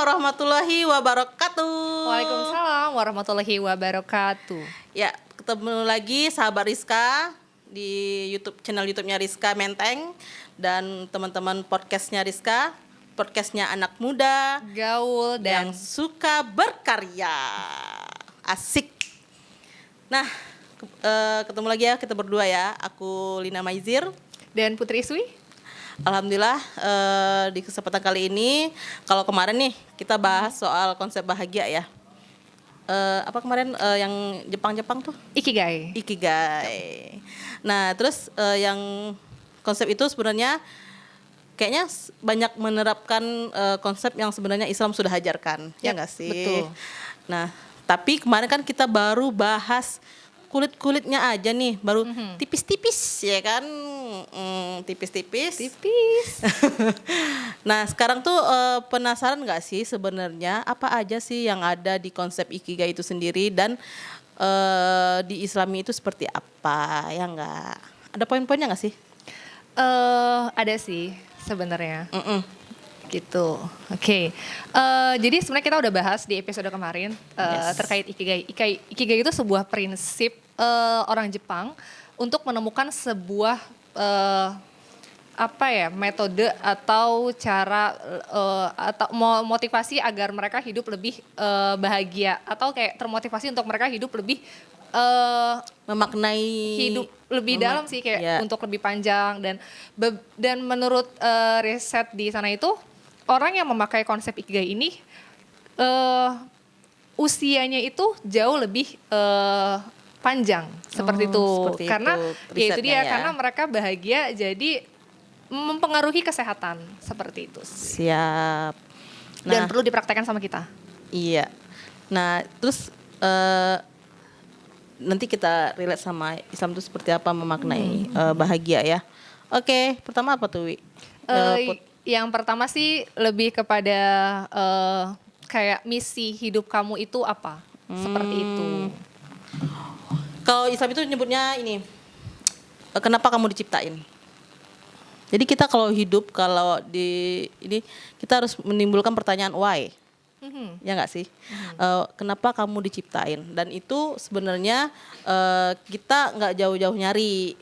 warahmatullahi wabarakatuh. Waalaikumsalam warahmatullahi wabarakatuh. Ya, ketemu lagi sahabat Rizka di channel YouTube-nya Rizka Menteng dan teman-teman podcastnya Rizka, podcastnya anak muda Gaul yang dan suka berkarya. Asik. Nah, ketemu lagi ya kita berdua ya. Aku Lina Maizir dan Putri Iswi. Alhamdulillah di kesempatan kali ini, kalau kemarin nih kita bahas soal konsep bahagia ya. Apa kemarin yang Jepang tuh? Ikigai. Nah terus yang konsep itu sebenarnya kayaknya banyak menerapkan konsep yang sebenarnya Islam sudah ajarkan, ya nggak sih? Betul. Nah tapi kemarin kan kita baru bahas kulit-kulitnya aja nih, baru tipis-tipis ya kan, tipis-tipis. Nah sekarang tuh penasaran nggak sih sebenarnya apa aja sih yang ada di konsep Ikigai itu sendiri dan di Islami itu seperti apa, ya nggak? Ada poin-poinnya nggak sih? Ada sih sebenarnya. Gitu. Oke. Jadi sebenarnya kita udah bahas di episode kemarin terkait Ikigai. Ikigai itu sebuah prinsip orang Jepang untuk menemukan sebuah metode atau cara atau motivasi agar mereka hidup lebih bahagia atau kayak termotivasi untuk mereka hidup lebih memaknai hidup lebih dalam sih kayak untuk lebih panjang dan menurut riset di sana itu orang yang memakai konsep Ikigai ini usianya itu jauh lebih panjang seperti itu karena ya itu dia karena mereka bahagia jadi mempengaruhi kesehatan seperti itu. Siap. Dan perlu dipraktekkan sama kita. Iya. Nah terus nanti kita relate sama Islam itu seperti apa memaknai bahagia ya. Oke, pertama apa tuh Wi? Yang pertama sih lebih kepada kayak misi hidup kamu itu apa, seperti itu. Kalau Islam itu nyebutnya ini, kenapa kamu diciptain? Jadi kita kalau hidup, kalau di ini kita harus menimbulkan pertanyaan why, ya nggak sih? Kenapa kamu diciptain? Dan itu sebenarnya kita nggak jauh-jauh nyari,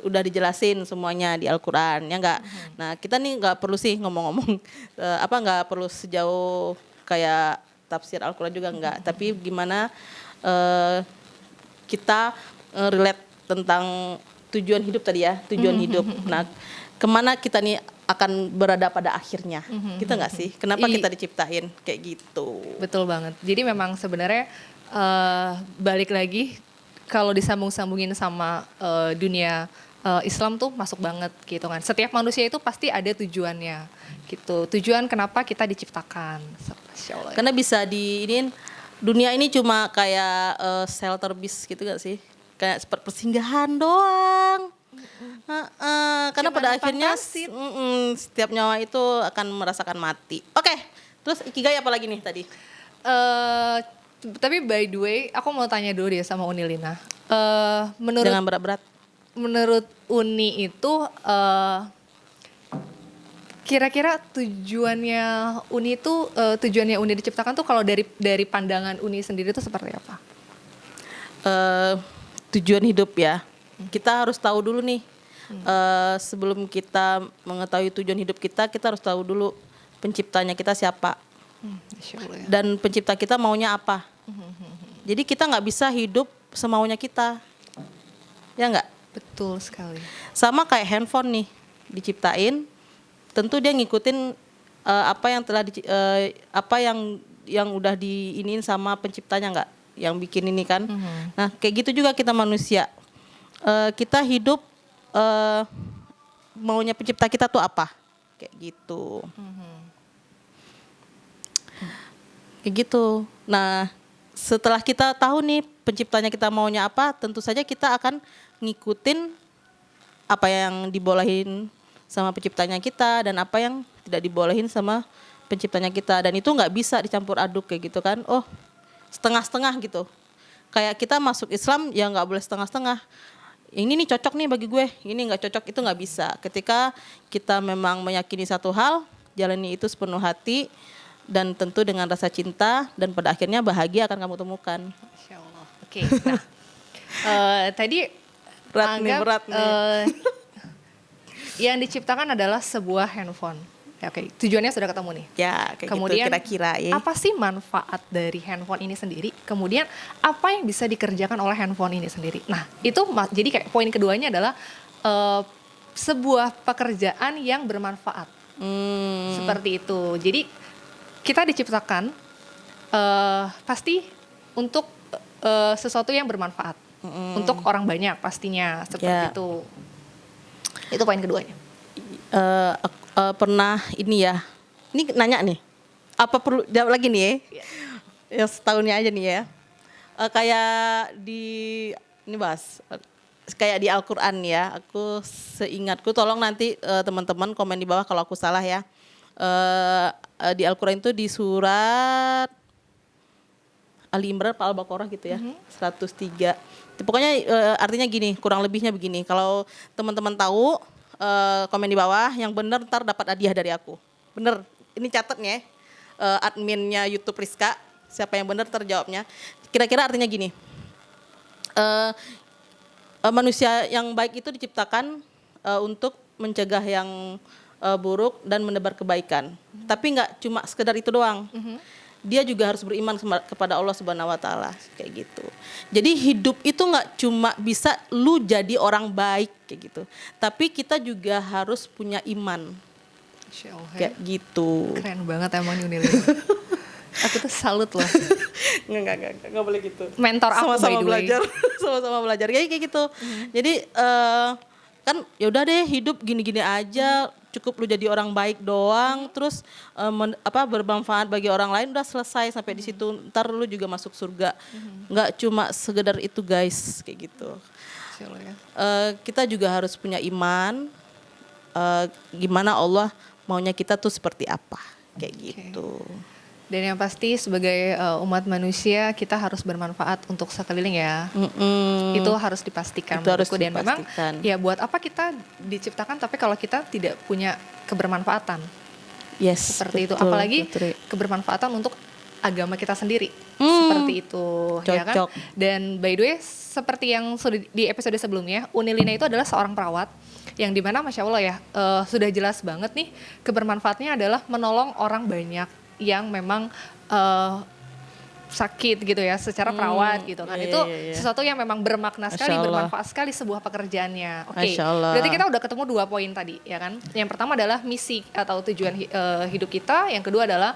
udah dijelasin semuanya di Al-Quran, ya nggak? Nah kita nih nggak perlu sih ngomong-ngomong, nggak perlu sejauh kayak tafsir Al-Quran juga nggak. Tapi gimana kita relate tentang tujuan hidup tadi ya, tujuan hidup. Nah kemana kita nih akan berada pada akhirnya, gitu nggak sih? Kenapa kita diciptain kayak gitu? Betul banget. Jadi memang sebenarnya balik lagi kalau disambung-sambungin sama dunia Islam tuh masuk banget gitu kan. Setiap manusia itu pasti ada tujuannya gitu. Tujuan kenapa kita diciptakan. Karena bisa diinin dunia ini cuma kayak shelter base gitu gak sih? Kayak seperti persinggahan doang. Karena cuma pada akhirnya setiap nyawa itu akan merasakan mati. Oke, terus Ikigai apa lagi nih tadi? Tapi by the way, aku mau tanya dulu deh sama Uni Lina. Jangan berat-berat. Menurut Uni itu kira-kira tujuannya Uni diciptakan tuh kalau dari pandangan Uni sendiri itu seperti apa? Tujuan hidup ya. Kita harus tahu dulu nih. Sebelum kita mengetahui tujuan hidup kita harus tahu dulu penciptanya kita siapa. Dan pencipta kita maunya apa. Jadi kita nggak bisa hidup semaunya kita. Ya nggak? Betul sekali. Sama kayak handphone nih diciptain, tentu dia ngikutin apa yang telah apa yang udah diinin sama penciptanya nggak, yang bikin ini kan. Nah kayak gitu juga kita manusia, kita hidup maunya pencipta kita tuh apa, kayak gitu. Kayak gitu. Nah setelah kita tahu nih penciptanya kita maunya apa, tentu saja kita akan ngikutin apa yang dibolehin sama penciptanya kita dan apa yang tidak dibolehin sama penciptanya kita. Dan itu nggak bisa dicampur aduk kayak gitu kan. Oh setengah-setengah gitu. Kayak kita masuk Islam ya nggak boleh setengah-setengah. Ini nih cocok nih bagi gue, ini nggak cocok, itu nggak bisa. Ketika kita memang meyakini satu hal, jalani itu sepenuh hati, dan tentu dengan rasa cinta dan pada akhirnya bahagia akan kamu temukan. Masya Allah. Oke, nah tadi Berat nih. Yang diciptakan adalah sebuah handphone. Ya, oke, tujuannya sudah ketemu nih. Ya, kayak Kemudian gitu kira-kira ya. apa sih manfaat dari handphone ini sendiri? Kemudian apa yang bisa dikerjakan oleh handphone ini sendiri? Nah, itu jadi kayak poin keduanya adalah sebuah pekerjaan yang bermanfaat. Seperti itu. Jadi kita diciptakan pasti untuk sesuatu yang bermanfaat. Untuk orang banyak pastinya seperti itu. Itu poin keduanya. Pernah ini ya. Ini nanya nih. Apa perlu jawab lagi nih ya? Ya setahunnya aja nih ya. Kayak di ini bahas kayak di Al-Qur'an ya. Aku seingatku tolong nanti teman-teman komen di bawah kalau aku salah ya. Di Al-Qur'an itu di surat Ali Imran atau Al-Baqarah gitu ya. 103. Pokoknya artinya gini, kurang lebihnya begini. Kalau teman-teman tahu komen di bawah, yang benar ntar dapat hadiah dari aku. Bener, ini catatnya adminnya YouTube Rizka, siapa yang benar terjawabnya. Kira-kira artinya gini, manusia yang baik itu diciptakan untuk mencegah yang buruk dan menebar kebaikan. Tapi nggak cuma sekedar itu doang. Dia juga harus beriman kepada Allah Subhanahu wa taala kayak gitu. Jadi hidup itu nggak cuma bisa lu jadi orang baik kayak gitu. Tapi kita juga harus punya iman. Masya Allah, Kayak gitu. keren banget emang Yunil. Aku tuh salut loh. Enggak boleh gitu. Mentor aku Sama-sama by the way. belajar, sama-sama belajar kayak gitu. Jadi kan ya udah deh hidup gini-gini aja, cukup lu jadi orang baik doang, terus bermanfaat bagi orang lain udah selesai sampai di situ. Ntar lu juga masuk surga. Nggak cuma sekedar itu guys, kayak gitu. Masya Allah ya. Kita juga harus punya iman. Gimana Allah maunya kita tuh seperti apa, kayak gitu. Dan yang pasti sebagai umat manusia kita harus bermanfaat untuk sekeliling ya. Itu harus dipastikan. Itu harus menurutku. Dan memang dipastikan. ya buat apa kita diciptakan tapi kalau kita tidak punya kebermanfaatan. Yes, Seperti itu. betul, Apalagi betul. kebermanfaatan untuk agama kita sendiri. Seperti itu. Ya kan? Cocok. Dan by the way seperti yang sudah di episode sebelumnya, Unilina itu adalah seorang perawat yang dimana Masya Allah ya sudah jelas banget nih kebermanfaatnya adalah menolong orang banyak yang memang sakit gitu ya secara perawat gitu kan. Itu sesuatu yang memang bermakna sekali, bermanfaat sekali sebuah pekerjaannya. Oke. Berarti kita udah ketemu 2 poin tadi ya kan. Yang pertama adalah misi atau tujuan hidup kita, yang kedua adalah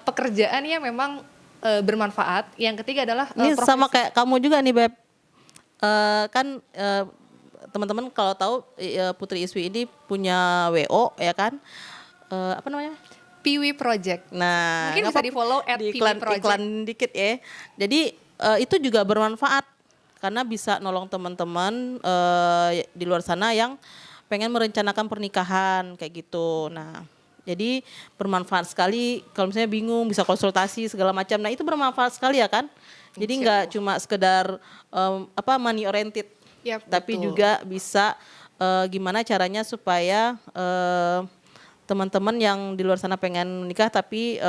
pekerjaan yang memang bermanfaat, yang ketiga adalah ini profesi. sama kayak kamu juga nih Beb. Kan teman-teman kalau tahu Putri Iswi ini punya WO ya kan. Apa namanya? Piwi Project. Nah, Mungkin bisa di-follow di @Piwi Project. iklan dikit ya. Jadi itu juga bermanfaat karena bisa nolong teman-teman di luar sana yang pengen merencanakan pernikahan kayak gitu. Nah, jadi bermanfaat sekali kalau misalnya bingung bisa konsultasi segala macam. Nah, itu bermanfaat sekali ya kan? Jadi nggak cuma sekedar money oriented, Yap, tapi betul. juga bisa gimana caranya supaya teman-teman yang di luar sana pengen menikah tapi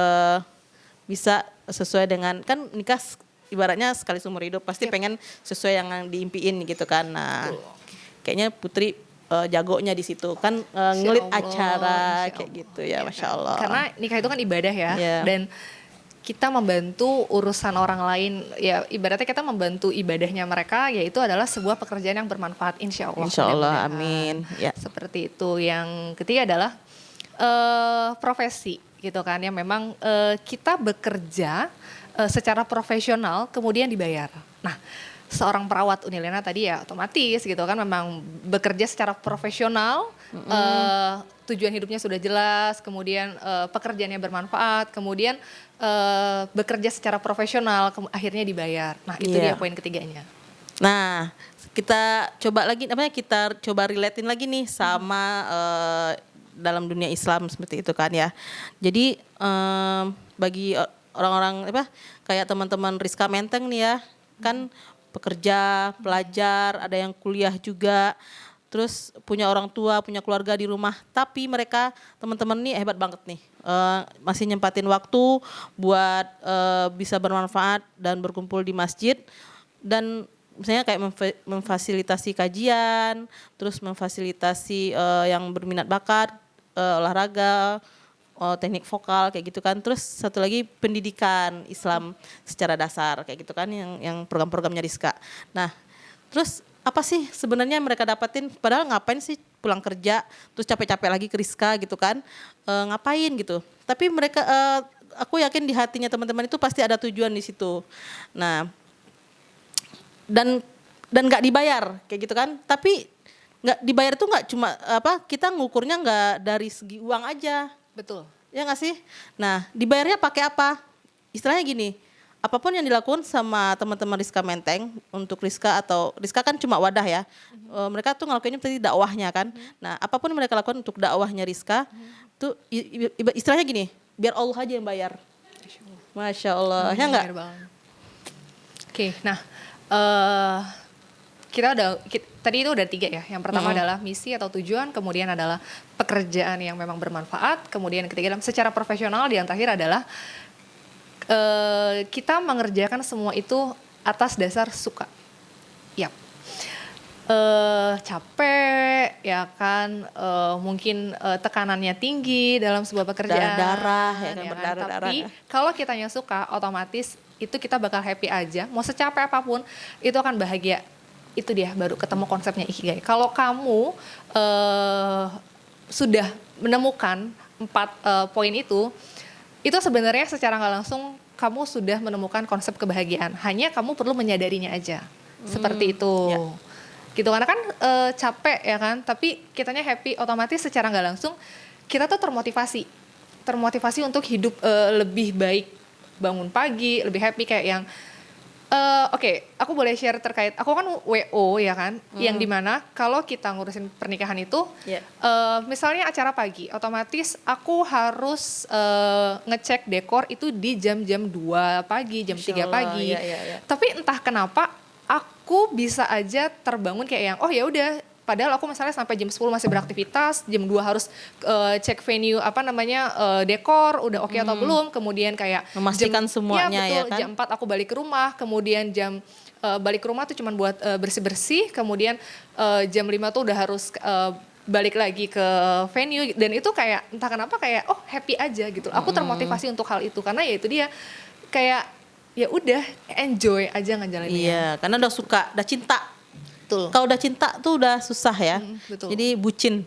bisa sesuai dengan, kan nikah ibaratnya sekali seumur hidup pasti pengen sesuai yang diimpiin gitu kan. Nah, kayaknya Putri jagonya di situ kan ngelit acara kayak gitu ya, Masya Allah. Karena nikah itu kan ibadah ya, dan kita membantu urusan orang lain ya, ibaratnya kita membantu ibadahnya mereka, yaitu adalah sebuah pekerjaan yang bermanfaat insya Allah. Insya Allah, amin. Ya. Seperti itu. Yang ketiga adalah profesi gitu kan, yang memang kita bekerja secara profesional kemudian dibayar. Nah, seorang perawat Unilena tadi ya otomatis gitu kan memang bekerja secara profesional, tujuan hidupnya sudah jelas, kemudian pekerjaannya bermanfaat, kemudian bekerja secara profesional, akhirnya dibayar. Nah, itu dia poin ketiganya. Nah, kita coba lagi kita coba relatein lagi nih sama dalam dunia Islam seperti itu kan ya. Jadi bagi orang-orang kayak teman-teman Rizka Menteng nih ya, kan pekerja, pelajar, ada yang kuliah juga, terus punya orang tua, punya keluarga di rumah, tapi mereka teman-teman nih hebat banget nih. masih nyempatin waktu buat bisa bermanfaat dan berkumpul di masjid, dan misalnya kayak memfasilitasi kajian, terus memfasilitasi yang berminat bakat, olahraga, teknik vokal kayak gitu kan. Terus satu lagi pendidikan Islam secara dasar kayak gitu kan, yang program-programnya Rizka. Nah, terus apa sih sebenarnya mereka dapatin, padahal ngapain sih pulang kerja terus capek-capek lagi ke Rizka gitu kan, ngapain gitu. Tapi mereka, aku yakin di hatinya teman-teman itu pasti ada tujuan di situ. Nah, dan nggak dibayar kayak gitu kan, tapi nggak dibayar itu nggak cuma kita ngukurnya nggak dari segi uang aja, Betul. ya nggak sih. Nah, dibayarnya pakai apa, istilahnya gini, apapun yang dilakukan sama teman-teman Rizka Menteng untuk Rizka, atau Rizka kan cuma wadah ya, mereka tuh ngelakuinnya berarti dakwahnya kan. Nah, apapun yang mereka lakukan untuk dakwahnya Rizka tuh istilahnya gini, biar Allah aja yang bayar. Masya Allah, ya nggak? Oke, nah tadi itu udah 3 ya. Yang pertama adalah misi atau tujuan, kemudian adalah pekerjaan yang memang bermanfaat, kemudian ketiga secara profesional, dan yang terakhir adalah kita mengerjakan semua itu atas dasar suka. Yap. Capek ya kan, mungkin tekanannya tinggi dalam sebuah pekerjaan, Darah ya kan, ya kan? berdarah-darah. Tapi kalau kitanya suka, otomatis itu kita bakal happy aja, mau secapek apapun itu akan bahagia. Itu dia baru ketemu konsepnya ikigai. Kalau kamu sudah menemukan 4 poin itu sebenarnya secara nggak langsung kamu sudah menemukan konsep kebahagiaan. Hanya kamu perlu menyadarinya aja. Seperti itu. Ya. Gitu, karena kan capek ya kan, tapi kitanya happy, otomatis secara nggak langsung kita tuh termotivasi untuk hidup lebih baik, bangun pagi lebih happy, kayak yang oke, aku boleh share terkait, aku kan WO ya kan, yang dimana kalau kita ngurusin pernikahan itu, misalnya acara pagi, otomatis aku harus ngecek dekor itu di jam-jam 2 pagi, jam 3 pagi. Tapi entah kenapa aku bisa aja terbangun kayak yang, oh ya udah, padahal aku misalnya sampai jam 10 masih beraktivitas, jam 2 harus cek venue dekor udah oke atau belum, kemudian kayak memastikan semuanya ya kan. Jam 4 aku balik ke rumah, kemudian balik ke rumah tuh cuman buat bersih-bersih, kemudian jam 5 tuh udah harus balik lagi ke venue, dan itu kayak entah kenapa kayak happy aja gitu. Aku termotivasi untuk hal itu karena ya itu dia, kayak ya udah enjoy aja ngejalaninnya. Iya, karena udah suka, udah cinta. Betul. Kalau udah cinta tuh udah susah ya. Betul. Jadi bucin.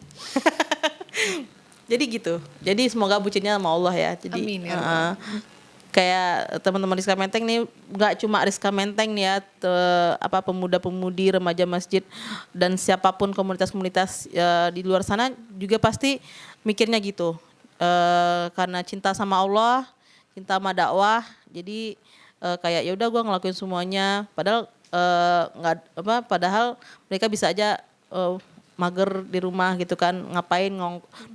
Jadi gitu. Jadi semoga bucinnya sama Allah ya. Jadi amin ya. Kayak teman-teman Rizka Menteng nih, nggak cuma Rizka Menteng nih ya, pemuda-pemudi, remaja masjid, dan siapapun komunitas-komunitas di luar sana juga pasti mikirnya gitu. Karena cinta sama Allah, cinta sama dakwah, jadi kayak ya udah gue ngelakuin semuanya, padahal padahal mereka bisa aja mager di rumah gitu kan, ngapain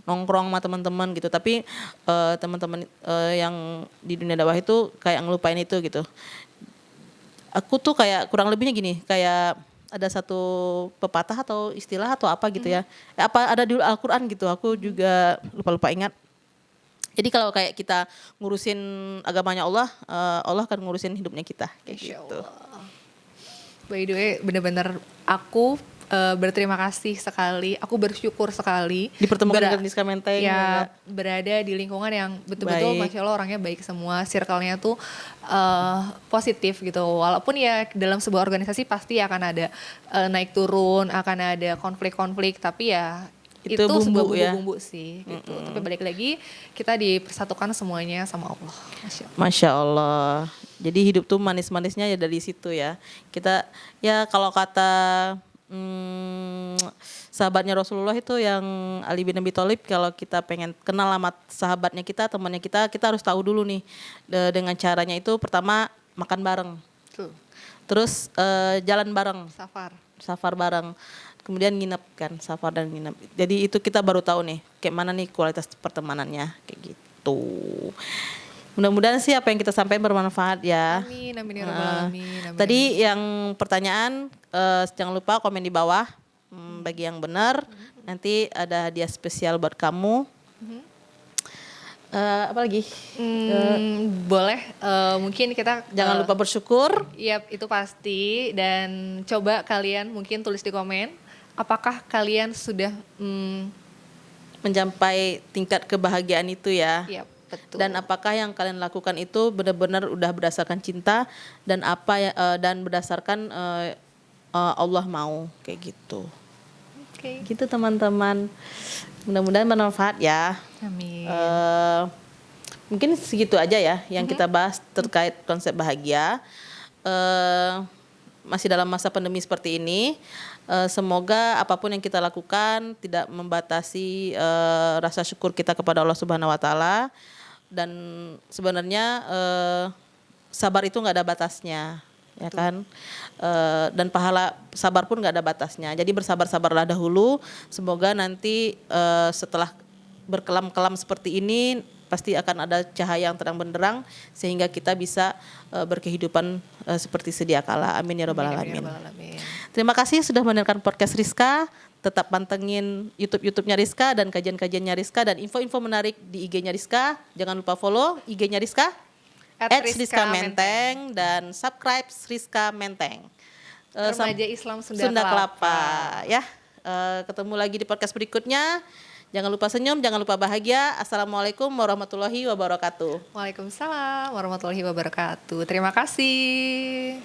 nongkrong sama teman-teman gitu, tapi teman-teman yang di dunia dakwah itu kayak ngelupain itu gitu. Aku tuh kayak kurang lebihnya gini, kayak ada satu pepatah atau istilah atau apa gitu ya, apa ada di Al-Quran gitu, aku juga lupa ingat. Jadi kalau kayak kita ngurusin agamanya Allah, Allah akan ngurusin hidupnya kita kayak gitu. By the way, benar-benar aku berterima kasih sekali, aku bersyukur sekali dipertemukan dengan Rizka Menteng ya, berada di lingkungan yang betul-betul Masya Allah orangnya baik semua, circle-nya tuh positif gitu. Walaupun ya dalam sebuah organisasi pasti akan ada naik turun, akan ada konflik-konflik, tapi ya itu sebuah bumbu-bumbu sih gitu. Tapi balik lagi kita dipersatukan semuanya sama Allah. Masya Allah. Jadi hidup tuh manis-manisnya ya dari situ ya. Kita ya kalau kata sahabatnya Rasulullah itu yang Ali bin Abi Thalib, kalau kita pengen kenal sama sahabatnya kita, temannya kita harus tahu dulu nih dengan caranya itu, pertama makan bareng. Terus jalan bareng. Safar bareng. Kemudian nginep kan, safar dan nginep. Jadi itu kita baru tahu nih kayak mana nih kualitas pertemanannya kayak gitu. Mudah-mudahan sih apa yang kita sampaikan bermanfaat ya. Amin, amin ya rabbal alamin. Tadi yang pertanyaan jangan lupa komen di bawah bagi yang benar. Nanti ada hadiah spesial buat kamu. Apa lagi? Boleh, mungkin kita Jangan lupa bersyukur. Yap, itu pasti. Dan coba kalian mungkin tulis di komen, apakah kalian sudah Mencapai tingkat kebahagiaan itu ya. yap, betul. Dan apakah yang kalian lakukan itu benar-benar udah berdasarkan cinta dan dan berdasarkan Allah mau kayak gitu. Oke. Gitu teman-teman. Mudah-mudahan bermanfaat ya. Amin. Mungkin segitu aja ya yang kita bahas terkait konsep bahagia. Masih dalam masa pandemi seperti ini, semoga apapun yang kita lakukan tidak membatasi rasa syukur kita kepada Allah Subhanahu Wa Taala. Dan sebenarnya sabar itu nggak ada batasnya, ya kan? Dan pahala sabar pun nggak ada batasnya. Jadi bersabar-sabarlah dahulu. Semoga nanti setelah berkelam-kelam seperti ini pasti akan ada cahaya yang terang benderang sehingga kita bisa berkehidupan seperti sedia kala. Amin ya rabbal alamin. Terima kasih sudah mendengarkan podcast Rizka. Tetap pantengin YouTube-nya Rizka dan kajian-kajiannya Rizka dan info-info menarik di IG-nya Rizka. Jangan lupa follow IG-nya Rizka @Rizka Menteng dan subscribe Rizka Menteng. Remaja Islam Sunda Kelapa ya. Ketemu lagi di podcast berikutnya. Jangan lupa senyum, jangan lupa bahagia. Assalamualaikum warahmatullahi wabarakatuh. Waalaikumsalam warahmatullahi wabarakatuh. Terima kasih.